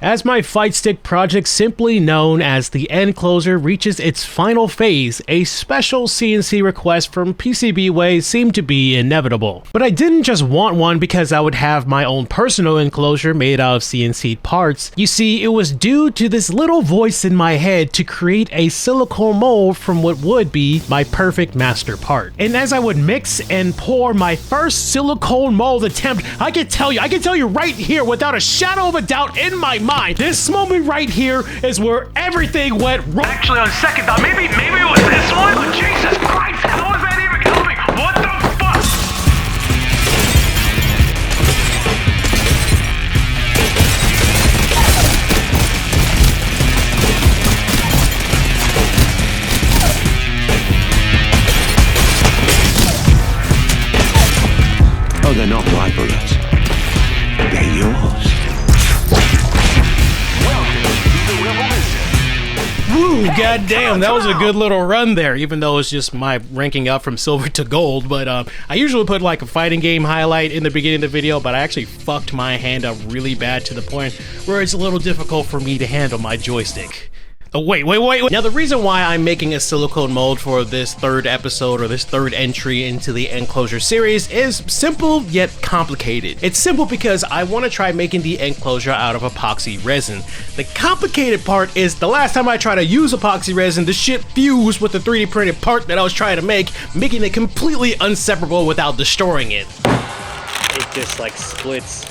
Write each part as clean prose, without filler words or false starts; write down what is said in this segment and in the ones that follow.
As my fightstick project, simply known as the enclosure, reaches its final phase, a special CNC request from PCB Way seemed to be inevitable. But I didn't just want one because I would have my own personal enclosure made out of CNC parts. You see, it was due to this little voice in my head to create a silicone mold from what would be my perfect master part. And as I would mix and pour my first silicone mold attempt, I can tell you right here without a shadow of a doubt in my mind, this moment right here is where everything went wrong. Actually, on second thought, maybe it was this one. Oh, Jesus Christ, how is that even coming? What the fuck? Oh, they're not my bullets. They're yours. Woo, goddamn, that was a good little run there, even though it's just my ranking up from silver to gold. But I usually put like a fighting game highlight in the beginning of the video, but I actually fucked my hand up really bad to the point where it's a little difficult for me to handle my joystick. Oh, wait. Now, the reason why I'm making a silicone mold for this third episode or this third entry into the enclosure series is simple yet complicated. It's simple because I want to try making the enclosure out of epoxy resin. The complicated part is the last time I tried to use epoxy resin, the shit fused with the 3D printed part that I was trying to make, making it completely inseparable without destroying it. It just like splits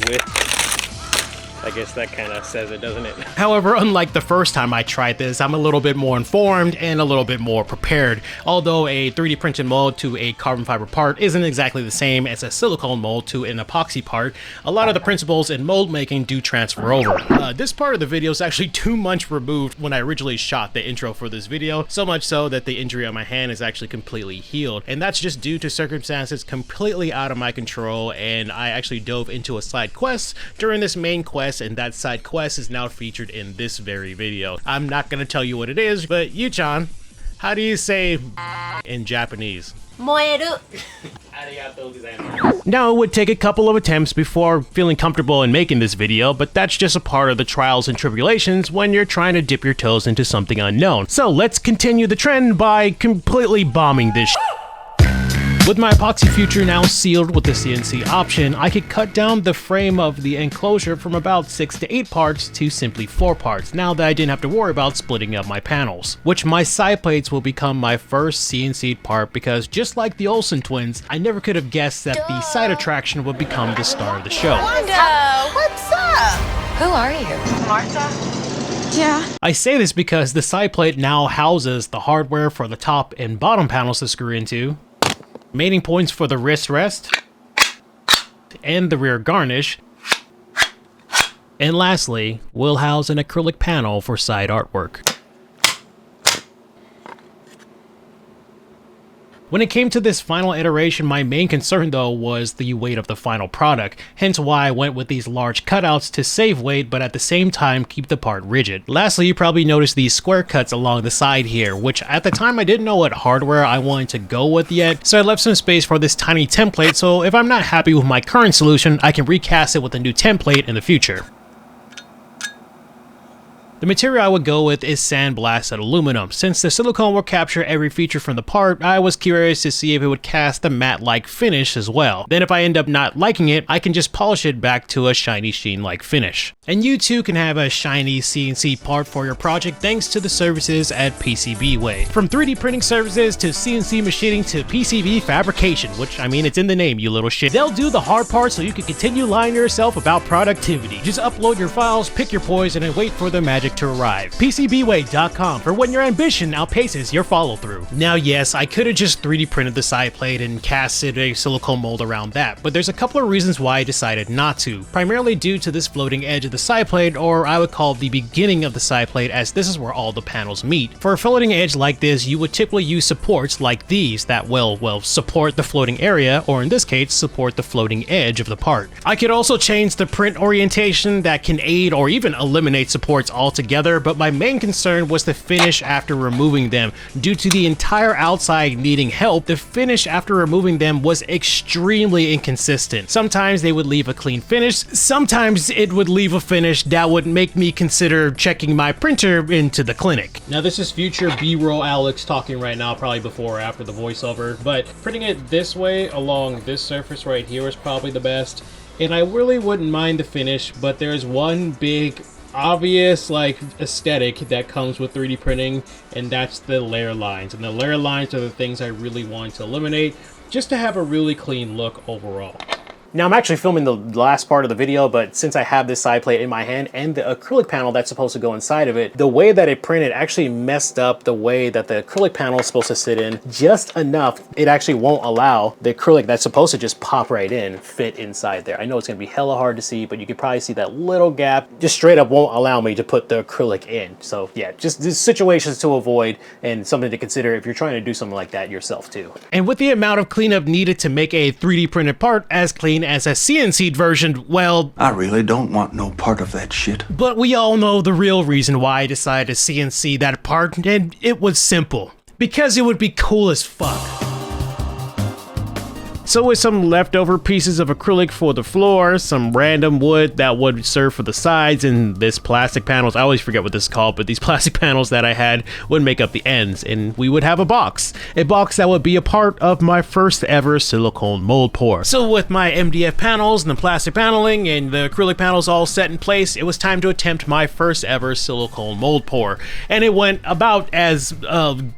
with... I guess that kind of says it, doesn't it? However, unlike the first time I tried this, I'm a little bit more informed and a little bit more prepared. Although a 3D printed mold to a carbon fiber part isn't exactly the same as a silicone mold to an epoxy part, a lot of the principles in mold making do transfer over. This part of the video is actually 2 months removed when I originally shot the intro for this video, so much so that the injury on my hand is actually completely healed. And that's just due to circumstances completely out of my control, and I actually dove into a side quest during this main quest, and that side quest is now featured in this very video. I'm not gonna tell you what it is, but Yu-chan, how do you say in Japanese? Moeru. Now, it would take a couple of attempts before feeling comfortable in making this video, but that's just a part of the trials and tribulations when you're trying to dip your toes into something unknown. So let's continue the trend by completely bombing this shit. With my epoxy future now sealed with the CNC option, I could cut down the frame of the enclosure from about 6 to 8 parts to simply 4 parts, now that I didn't have to worry about splitting up my panels. Which my side plates will become my first CNC part because just like the Olsen twins, I never could have guessed that the side attraction would become the star of the show. Wanda, what's up? Who are you? Martha? Yeah. I say this because the side plate now houses the hardware for the top and bottom panels to screw into, mating points for the wrist rest, and the rear garnish, and lastly, will house an acrylic panel for side artwork. When it came to this final iteration, my main concern though was the weight of the final product, hence why I went with these large cutouts to save weight but at the same time keep the part rigid. Lastly, you probably noticed these square cuts along the side here, which at the time I didn't know what hardware I wanted to go with yet, so I left some space for this tiny template, so if I'm not happy with my current solution, I can recast it with a new template in the future. The material I would go with is sandblasted aluminum. Since the silicone will capture every feature from the part, I was curious to see if it would cast a matte-like finish as well. Then if I end up not liking it, I can just polish it back to a shiny sheen-like finish. And you too can have a shiny CNC part for your project thanks to the services at PCB Way. From 3D printing services to CNC machining to PCB fabrication, which I mean it's in the name, you little shit. They'll do the hard part so you can continue lying to yourself about productivity. Just upload your files, pick your poison, and wait for the magic to arrive. PCBWay.com for when your ambition outpaces your follow-through. Now yes, I could have just 3D printed the side plate and casted a silicone mold around that, but there's a couple of reasons why I decided not to, primarily due to this floating edge of the side plate, or I would call the beginning of the side plate, as this is where all the panels meet. For a floating edge like this, you would typically use supports like these that will support the floating area, or in this case, support the floating edge of the part. I could also change the print orientation that can aid or even eliminate supports altogether together, but my main concern was the finish after removing them. Due to the entire outside needing help, the finish after removing them was extremely inconsistent. Sometimes they would leave a clean finish, sometimes it would leave a finish that would make me consider checking my printer into the clinic. Now this is future B-roll Alex talking right now, probably before or after the voiceover, but printing it this way along this surface right here is probably the best. And I really wouldn't mind the finish, but there's one big obvious like aesthetic that comes with 3D printing, and that's the layer lines. And the layer lines are the things I really want to eliminate just to have a really clean look overall. Now I'm actually filming the last part of the video, but since I have this side plate in my hand and the acrylic panel that's supposed to go inside of it, the way that it printed actually messed up the way that the acrylic panel is supposed to sit in just enough. It actually won't allow the acrylic that's supposed to just pop right in fit inside there. I know it's gonna be hella hard to see, but you can probably see that little gap just straight up won't allow me to put the acrylic in. So yeah, just these situations to avoid and something to consider if you're trying to do something like that yourself too. And with the amount of cleanup needed to make a 3D printed part as clean as a CNC'd version, well, I really don't want no part of that shit. but we all know the real reason why I decided to CNC that part, and it was simple. Because it would be cool as fuck. So with some leftover pieces of acrylic for the floor, some random wood that would serve for the sides, and this plastic panels, I always forget what this is called, but these plastic panels that I had would make up the ends, and we would have a box that would be a part of my first ever silicone mold pour. So with my MDF panels and the plastic paneling and the acrylic panels all set in place, it was time to attempt my first ever silicone mold pour, and it went about as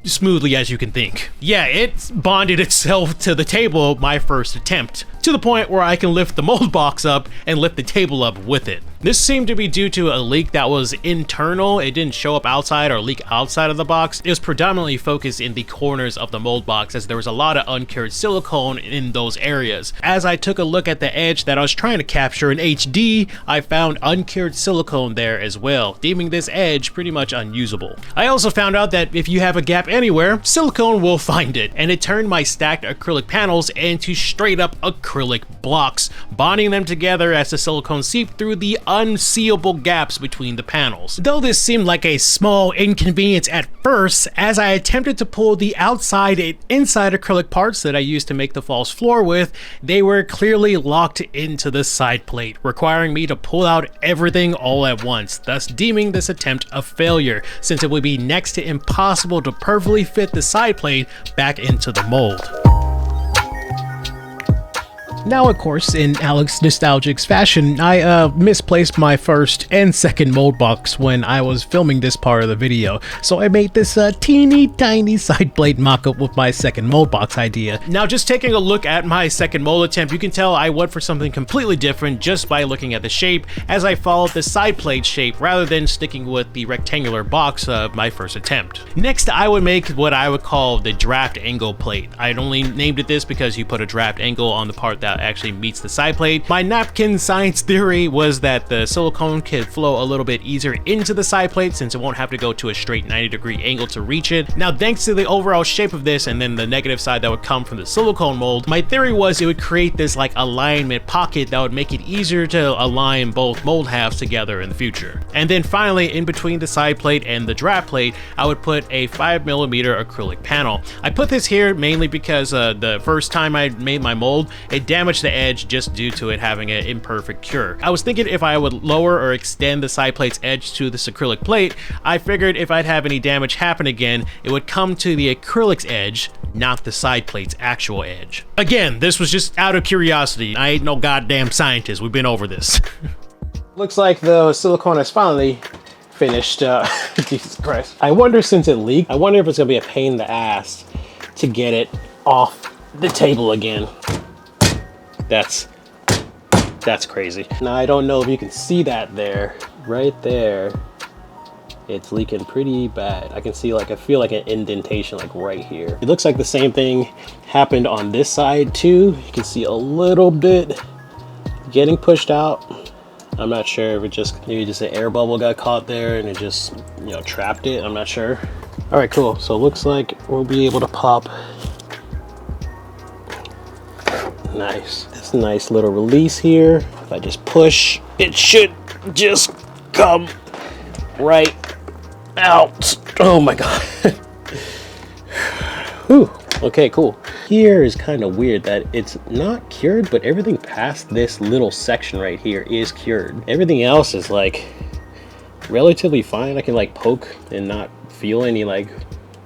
smoothly as you can think. Yeah, it bonded itself to the table my first attempt, to the point where I can lift the mold box up and lift the table up with it. This seemed to be due to a leak that was internal. It didn't show up outside or leak outside of the box. It was predominantly focused in the corners of the mold box, as there was a lot of uncured silicone in those areas. As I took a look at the edge that I was trying to capture in HD, I found uncured silicone there as well, deeming this edge pretty much unusable. I also found out that if you have a gap anywhere, silicone will find it, and it turned my stacked acrylic panels into straight up acrylic blocks, bonding them together as the silicone seeped through the unseeable gaps between the panels. Though this seemed like a small inconvenience at first, as I attempted to pull the outside and inside acrylic parts that I used to make the false floor with, they were clearly locked into the side plate, requiring me to pull out everything all at once, thus deeming this attempt a failure, since it would be next to impossible to perfectly fit the side plate back into the mold. Now, of course, in Alex Nostalgix fashion, I misplaced my first and second mold box when I was filming this part of the video, so I made this teeny tiny side plate mock-up with my second mold box idea. Now, just taking a look at my second mold attempt, you can tell I went for something completely different just by looking at the shape, as I followed the side plate shape rather than sticking with the rectangular box of my first attempt. Next, I would make what I would call the draft angle plate. I'd only named it this because you put a draft angle on the part that actually meets the side plate. My napkin science theory was that the silicone could flow a little bit easier into the side plate since it won't have to go to a straight 90-degree angle to reach it. Now, thanks to the overall shape of this and then the negative side that would come from the silicone mold, my theory was it would create this like alignment pocket that would make it easier to align both mold halves together in the future. And then finally, in between the side plate and the draft plate, I would put a 5mm acrylic panel. I put this here mainly because the first time I made my mold, it damaged the edge just due to it having an imperfect cure. I was thinking if I would lower or extend the side plate's edge to this acrylic plate, I figured if I'd have any damage happen again, it would come to the acrylic's edge, not the side plate's actual edge. Again, this was just out of curiosity. I ain't no goddamn scientist. We've been over this. Looks like the silicone is finally finished. Jesus Christ. I wonder, since it leaked, I wonder if it's gonna be a pain in the ass to get it off the table again. That's crazy. Now, I don't know if you can see that there. Right there, it's leaking pretty bad. I can see I feel like an indentation like right here. It looks like the same thing happened on this side too. You can see a little bit getting pushed out. I'm not sure if it just, maybe just an air bubble got caught there and it just, you know, trapped it. I'm not sure. All right, cool. So it looks like we'll be able to pop. Nice. It's a nice little release here. If I just push, it should just come right out. Oh my god. Whew. Okay, cool. Here is kind of weird that it's not cured, but everything past this little section right here is cured. Everything else is like relatively fine. I can like poke and not feel any like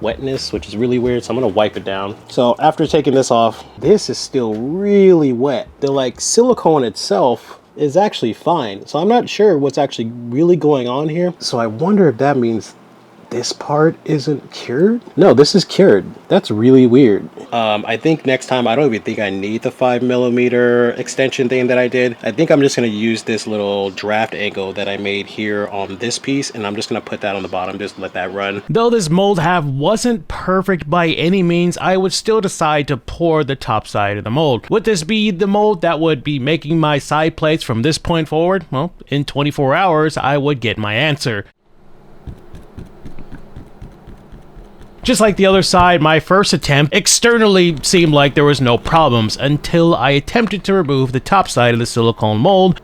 wetness, which is really weird. So I'm gonna wipe it down. So after taking this off, this is still really wet. The like silicone itself is actually fine. So I'm not sure what's actually really going on here. So I wonder if that means this part isn't cured? No, this is cured. That's really weird. I think next time, I don't even think I need the 5mm extension thing that I did. I think I'm just gonna use this little draft angle that I made here on this piece, and I'm just gonna put that on the bottom, just let that run. Though this mold half wasn't perfect by any means, I would still decide to pour the top side of the mold. Would this be the mold that would be making my side plates from this point forward? Well, in 24 hours, I would get my answer. Just like the other side, my first attempt externally seemed like there was no problems until I attempted to remove the top side of the silicone mold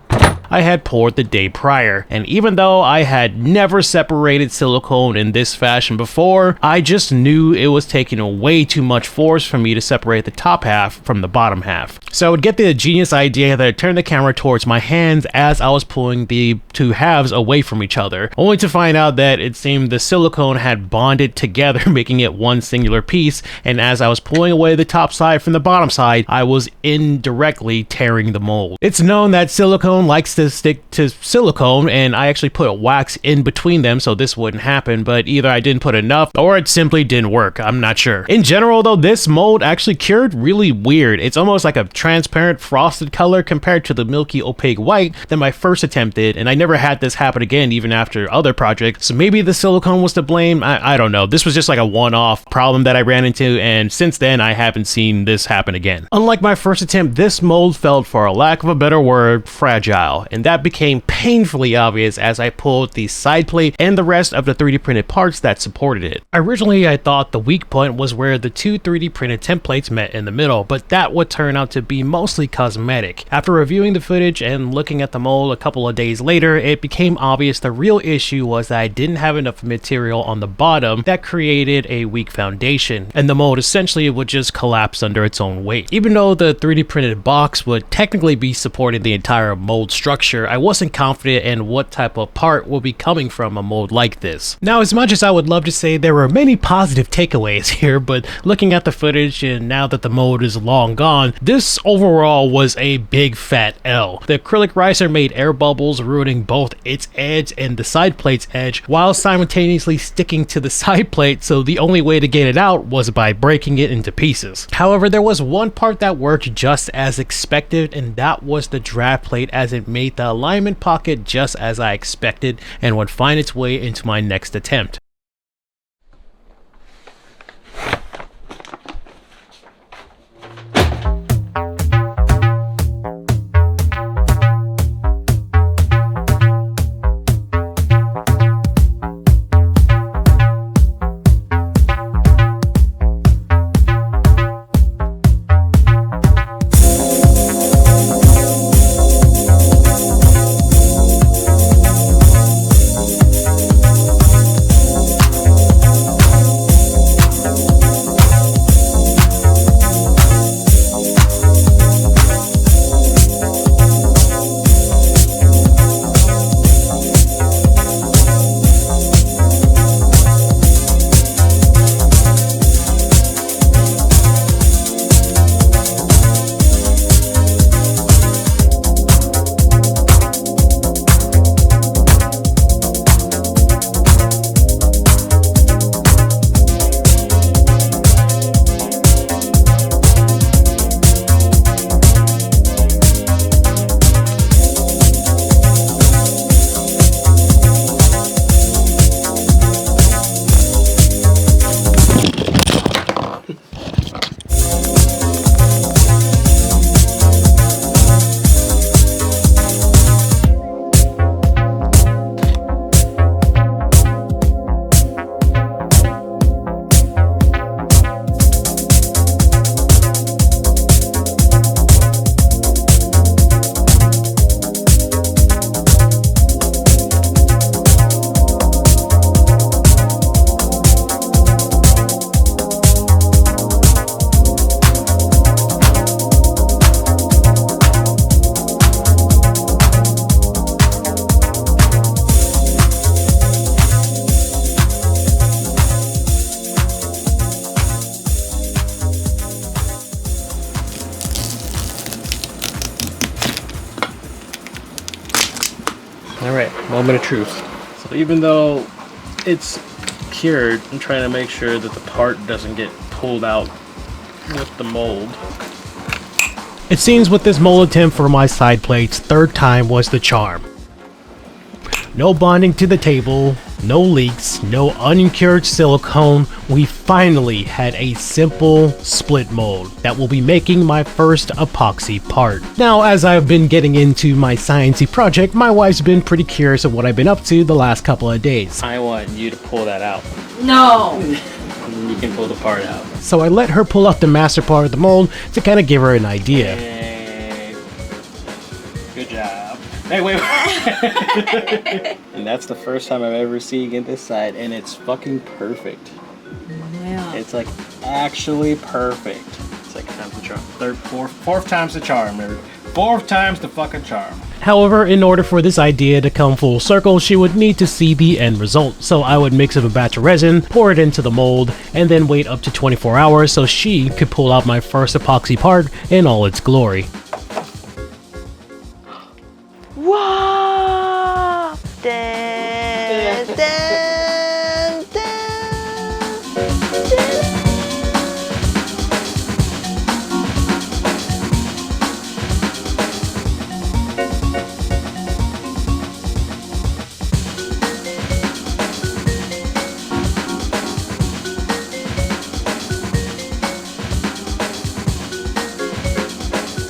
I had poured the day prior. And even though I had never separated silicone in this fashion before, I just knew it was taking way too much force for me to separate the top half from the bottom half. So I would get the genius idea that I turned the camera towards my hands as I was pulling the two halves away from each other, only to find out that it seemed the silicone had bonded together, making it one singular piece, and as I was pulling away the top side from the bottom side, I was indirectly tearing the mold. It's known that silicone likes to stick to silicone, and I actually put wax in between them so this wouldn't happen, but either I didn't put enough or it simply didn't work. I'm not sure. In general though, this mold actually cured really weird. It's almost like a transparent frosted color compared to the milky opaque white that my first attempt did, and I never had this happen again even after other projects. So maybe the silicone was to blame. I don't know. This was just like a one-off problem that I ran into, and since then I haven't seen this happen again. Unlike my first attempt, this mold felt, for a lack of a better word, fragile, and that became painfully obvious as I pulled the side plate and the rest of the 3D printed parts that supported it. Originally, I thought the weak point was where the two 3D printed templates met in the middle, but that would turn out to be mostly cosmetic. After reviewing the footage and looking at the mold a couple of days later, it became obvious the real issue was that I didn't have enough material on the bottom that created a weak foundation, and the mold essentially would just collapse under its own weight. Even though the 3D printed box would technically be supporting the entire mold structure, I wasn't confident in what type of part will be coming from a mold like this. Now, as much as I would love to say there were many positive takeaways here, but looking at the footage and now that the mold is long gone, this overall was a big fat L. The acrylic riser made air bubbles, ruining both its edge and the side plate's edge, while simultaneously sticking to the side plate, so the only way to get it out was by breaking it into pieces. However, there was one part that worked just as expected, and that was the draft plate, as it made the alignment pocket just as I expected and would find its way into my next attempt. moment of truth. So even though it's cured, I'm trying to make sure that the part doesn't get pulled out with the mold. It seems with this mold attempt for my side plates, third time was the charm. No bonding to the table, no leaks, no uncured silicone. We finally had a simple split mold that will be making my first epoxy part. Now, as I've been getting into my sciencey project, my wife's been pretty curious of what I've been up to the last couple of days. I want you to pull that out. No. You can pull the part out. So I let her pull out the master part of the mold to kind of give her an idea. Hey. Good job. Hey, wait. And that's the first time I've ever seen it this side, and it's fucking perfect. Yeah. It's like actually perfect. It's like times the charm. Fourth time's the charm. Fourth time's the fucking charm. However, in order for this idea to come full circle, she would need to see the end result. So I would mix up a batch of resin, pour it into the mold, and then wait up to 24 hours so she could pull out my first epoxy part in all its glory. Wow! Dun, dun, dun.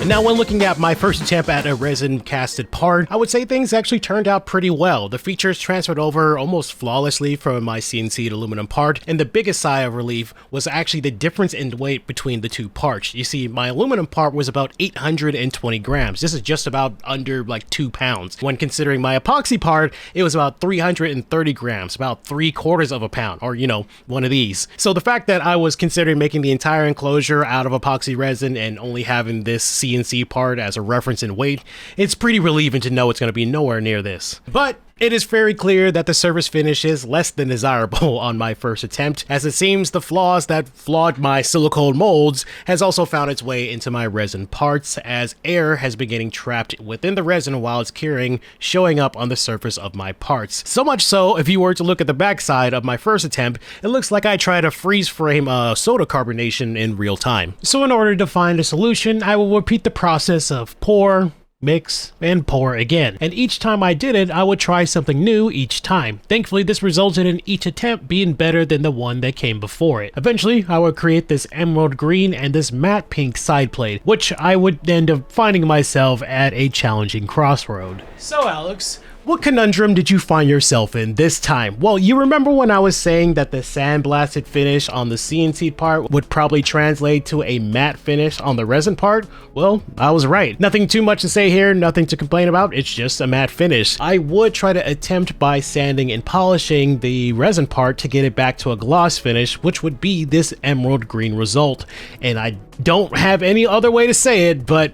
Now, when looking at my first attempt at a resin casted part, I would say things actually turned out pretty well. The features transferred over almost flawlessly from my CNC'd aluminum part, and the biggest sigh of relief was actually the difference in weight between the two parts. You see, my aluminum part was about 820 grams. This is just about under like 2 pounds. When considering my epoxy part, it was about 330 grams, about 3/4 of a pound, or you know, one of these. So the fact that I was considering making the entire enclosure out of epoxy resin and only having this CNC part as a reference in weight, it's pretty relieving to know it's going to be nowhere near this. But it is very clear that the surface finish is less than desirable on my first attempt, as it seems the flaws that flawed my silicone molds has also found its way into my resin parts, as air has been getting trapped within the resin while it's curing, showing up on the surface of my parts. So much so, if you were to look at the backside of my first attempt, it looks like I tried to freeze frame soda carbonation in real time. So in order to find a solution, I will repeat the process of pour, mix, and pour again. And each time I did it, I would try something new each time. Thankfully, this resulted in each attempt being better than the one that came before it. Eventually, I would create this emerald green and this matte pink side plate, which I would end up finding myself at a challenging crossroad. So Alex, what conundrum did you find yourself in this time? Well, you remember when I was saying that the sandblasted finish on the CNC part would probably translate to a matte finish on the resin part? Well, I was right. Nothing too much to say here, nothing to complain about, it's just a matte finish. I would try to attempt by sanding and polishing the resin part to get it back to a gloss finish, which would be this emerald green result. And I don't have any other way to say it, but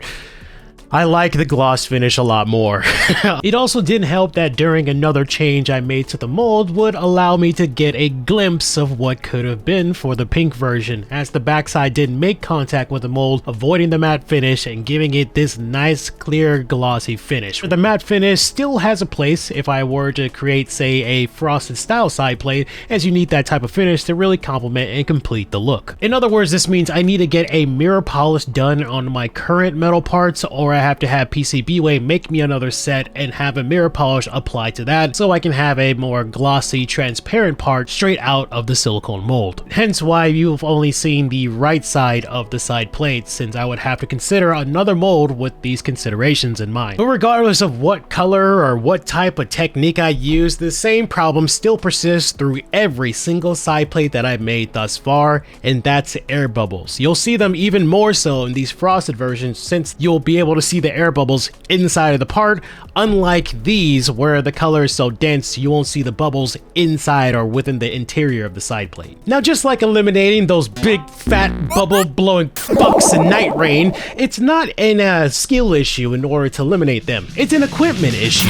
I like the gloss finish a lot more. It also didn't help that during another change I made to the mold would allow me to get a glimpse of what could have been for the pink version, as the backside didn't make contact with the mold, avoiding the matte finish and giving it this nice clear glossy finish. The matte finish still has a place if I were to create, say, a frosted style side plate, as you need that type of finish to really complement and complete the look. In other words, this means I need to get a mirror polish done on my current metal parts, or I have to have PCB Way make me another set and have a mirror polish applied to that so I can have a more glossy, transparent part straight out of the silicone mold. Hence why you've only seen the right side of the side plate, since I would have to consider another mold with these considerations in mind. But regardless of what color or what type of technique I use, the same problem still persists through every single side plate that I've made thus far, and that's air bubbles. You'll see them even more so in these frosted versions, since you'll be able to see the air bubbles inside of the part, unlike these where the color is so dense you won't see the bubbles inside or within the interior of the side plate. Now, just like eliminating those big fat bubble blowing fucks in Night Rain, it's not a skill issue in order to eliminate them, it's an equipment issue.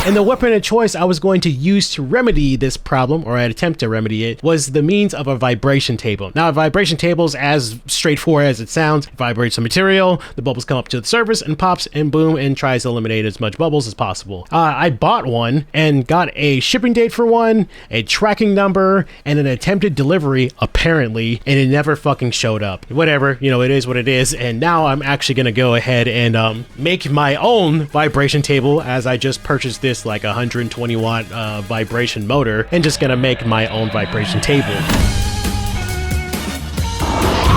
And the weapon of choice I was going to use to remedy this problem, or I'd attempt to remedy it, was the means of a vibration table. Now, a vibration table is as straightforward as it sounds. It vibrates the material, the bubbles come up to the surface and pops and boom, and tries to eliminate as much bubbles as possible. I bought one and got a shipping date for one, a tracking number, and an attempted delivery, apparently, and it never fucking showed up. Whatever, you know, it is what it is, and now I'm actually gonna go ahead and make my own vibration table, as I just purchased this like 120 watt vibration motor, and just gonna make my own vibration table.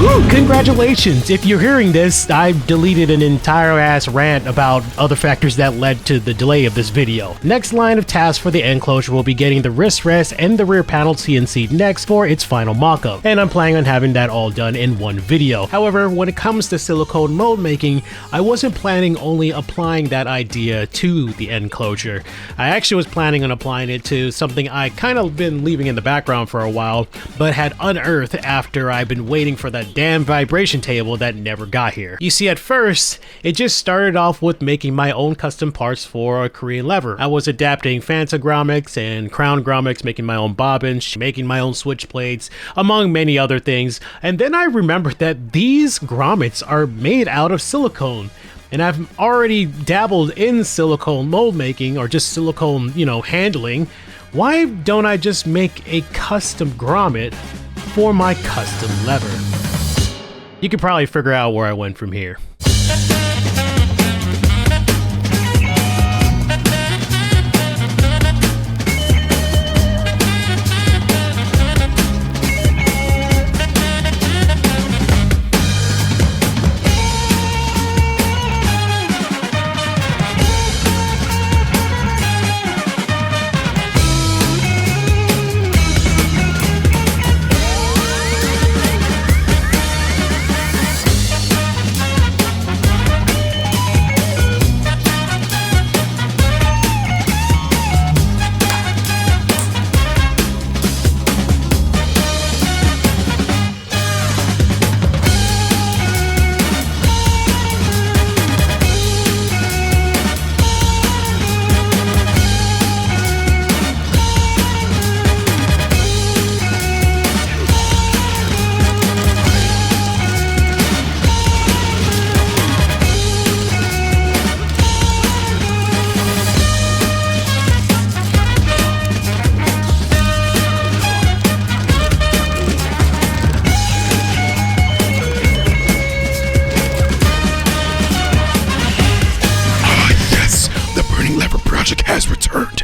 Woo, congratulations! If you're hearing this, I deleted an entire ass rant about other factors that led to the delay of this video. Next line of tasks for the enclosure will be getting the wrist rest and the rear panel CNC'd next for its final mock-up, and I'm planning on having that all done in one video. However, when it comes to silicone mold making, I wasn't planning only applying that idea to the enclosure. I actually was planning on applying it to something I kind of been leaving in the background for a while, but had unearthed after I've been waiting for that damn vibration table that never got here. You see, at first, it just started off with making my own custom parts for a Korean lever. I was adapting Fanta grommets and crown grommets, making my own bobbins, making my own switch blades, among many other things. And then I remembered that these grommets are made out of silicone. And I've already dabbled in silicone mold making, or just silicone, you know, handling. Why don't I just make a custom grommet for my custom lever? You can probably figure out where I went from here. Has returned.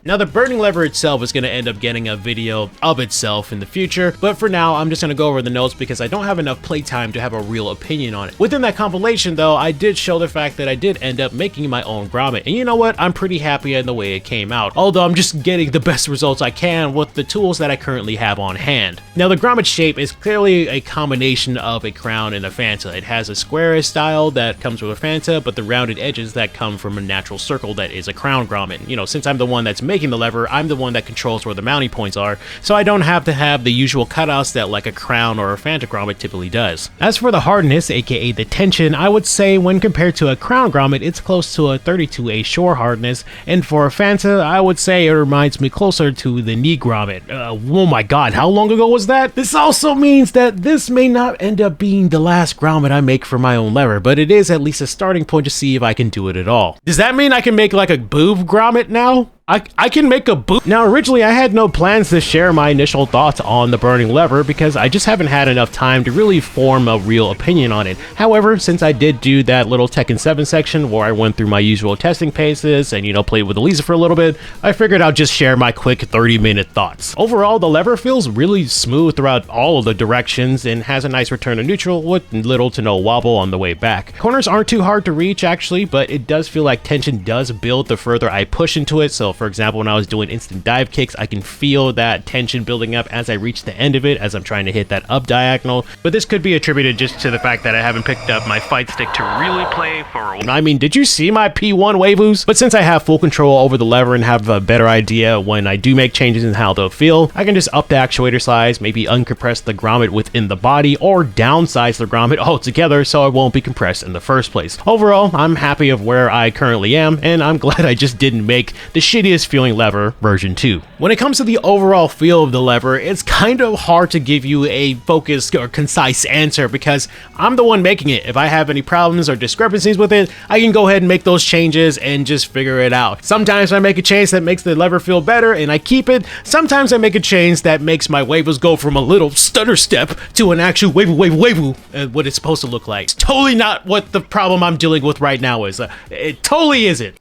Now, the burning lever itself is going to end up getting a video of itself in the future, but for now, I'm just going to go over the notes because I don't have enough playtime to have a real opinion on it. Within that compilation, though, I did show the fact that I did end up making my own grommet, and you know what? I'm pretty happy in the way it came out, although I'm just getting the best results I can with the tools that I currently have on hand. Now, the grommet shape is clearly a combination of a crown and a Fanta. It has a squarish style that comes with a Fanta, but the rounded edges that come from a natural circle that is a crown grommet. You know, since I'm the one that's making the lever, I'm the one that controls where the mounting points are, so I don't have to have the usual cutouts that like a crown or a Fanta grommet typically does. As for the hardness, aka the tension, I would say when compared to a crown grommet, it's close to a 32A shore hardness, and for a Fanta, I would say it reminds me closer to the knee grommet. Oh my god, how long ago was that? This also means that this may not end up being the last grommet I make for my own lever, but it is at least a starting point to see if I can do it at all. Does that mean I can make like a boob grommet now? I can make a boot. Now, originally I had no plans to share my initial thoughts on the burning lever because I just haven't had enough time to really form a real opinion on it. However, since I did do that little Tekken 7 section where I went through my usual testing paces and, you know, played with Elisa for a little bit, I figured I'll just share my quick 30-minute thoughts. Overall, the lever feels really smooth throughout all of the directions and has a nice return to neutral with little to no wobble on the way back. Corners aren't too hard to reach actually, but it does feel like tension does build the further I push into it, so For example, when I was doing instant dive kicks, I can feel that tension building up as I reach the end of it as I'm trying to hit that up diagonal. But this could be attributed just to the fact that I haven't picked up my fight stick to really play for a while. I mean, did you see my P1 waivus? But since I have full control over the lever and have a better idea when I do make changes in how they'll feel, I can just up the actuator size, maybe uncompress the grommet within the body, or downsize the grommet altogether so it won't be compressed in the first place. Overall, I'm happy of where I currently am, and I'm glad I just didn't make the shittiest feeling lever version 2. When it comes to the overall feel of the lever, it's kind of hard to give you a focused or concise answer because I'm the one making it. If I have any problems or discrepancies with it, I can go ahead and make those changes and just figure it out. Sometimes I make a change that makes the lever feel better and I keep it. Sometimes I make a change that makes my waivers go from a little stutter step to an actual wavu, what it's supposed to look like. It's totally not what the problem I'm dealing with right now is. It totally isn't.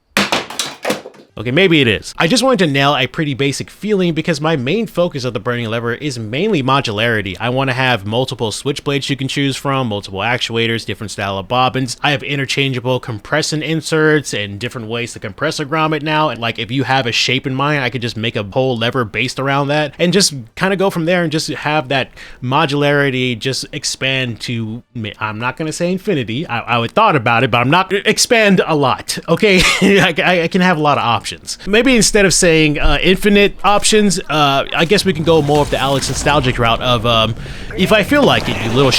Okay, maybe it is. I just wanted to nail a pretty basic feeling because my main focus of the burning lever is mainly modularity. I want to have multiple switch blades you can choose from, multiple actuators, different style of bobbins. I have interchangeable compression inserts and different ways to compress a grommet now. And like if you have a shape in mind, I could just make a whole lever based around that and just kind of go from there and just have that modularity just expand to, I'm not going to say infinity. I would thought about it, but I'm not expand a lot. Okay, I can have a lot of options. Maybe instead of saying infinite options, I guess we can go more of the Alex Nostalgix route of if I feel like it, you little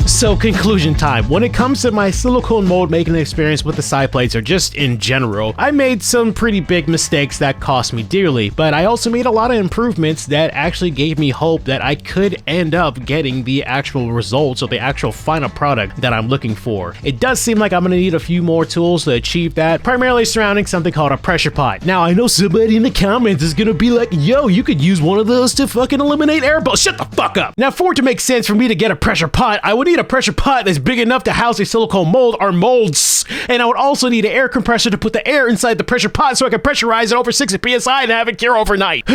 So conclusion time. When it comes to my silicone mold making experience with the side plates or just in general, I made some pretty big mistakes that cost me dearly, but I also made a lot of improvements that actually gave me hope that I could end up getting the actual results or the actual final product that I'm looking for. It does seem like I'm gonna need a few more tools to achieve that, primarily surrounding something called a pressure pot. Now I know somebody in the comments is gonna be like, yo, you could use one of those to fucking eliminate air bubbles. Shut the fuck up. Now for it to make sense for me to get a pressure pot, I would need a pressure pot that's big enough to house a silicone mold or molds, and I would also need an air compressor to put the air inside the pressure pot so I can pressurize it over 60 psi and have it cure overnight.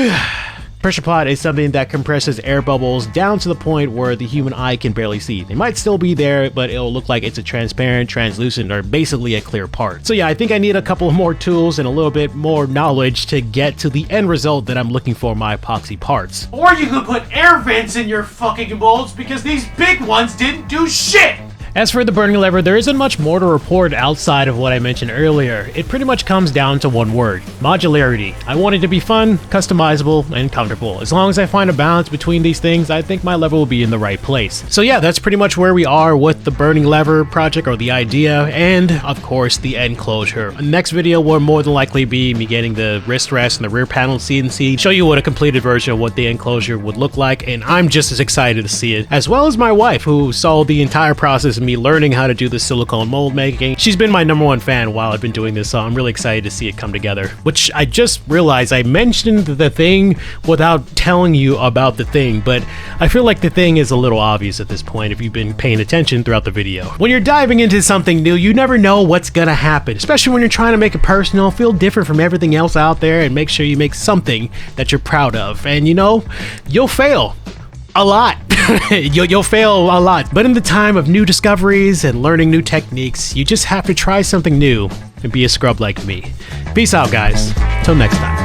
Pressure pot is something that compresses air bubbles down to the point where the human eye can barely see. They might still be there, but it'll look like it's a transparent, translucent, or basically a clear part. So yeah, I think I need a couple of more tools and a little bit more knowledge to get to the end result that I'm looking for in my epoxy parts. Or you could put air vents in your fucking molds because these big ones didn't do shit! As for the burning lever, there isn't much more to report outside of what I mentioned earlier. It pretty much comes down to one word: modularity. I want it to be fun, customizable, and comfortable. As long as I find a balance between these things, I think my lever will be in the right place. So yeah, that's pretty much where we are with the burning lever project, or the idea, and of course the end closure. The next video will more than likely be me getting the wrist rest and the rear panel CNC, show you what a completed version of what the enclosure would look like, and I'm just as excited to see it, as well as my wife, who saw the entire process of me learning how to do the silicone mold making. She's been my #1 fan while I've been doing this, so I'm really excited to see it come together. Which I just realized I mentioned the thing without telling you about the thing, but I feel like the thing is a little obvious at this point if you've been paying attention throughout the video. When you're diving into something new, you never know what's gonna happen, especially when you're trying to make it personal, feel different from everything else out there, and make sure you make something that you're proud of. And you know, you'll fail a lot. You'll fail a lot, but in the time of new discoveries and learning new techniques, you just have to try something new and be a scrub like me. Peace out, guys. Till next time.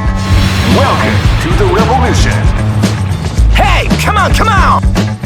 Welcome to the revolution. Hey, come on!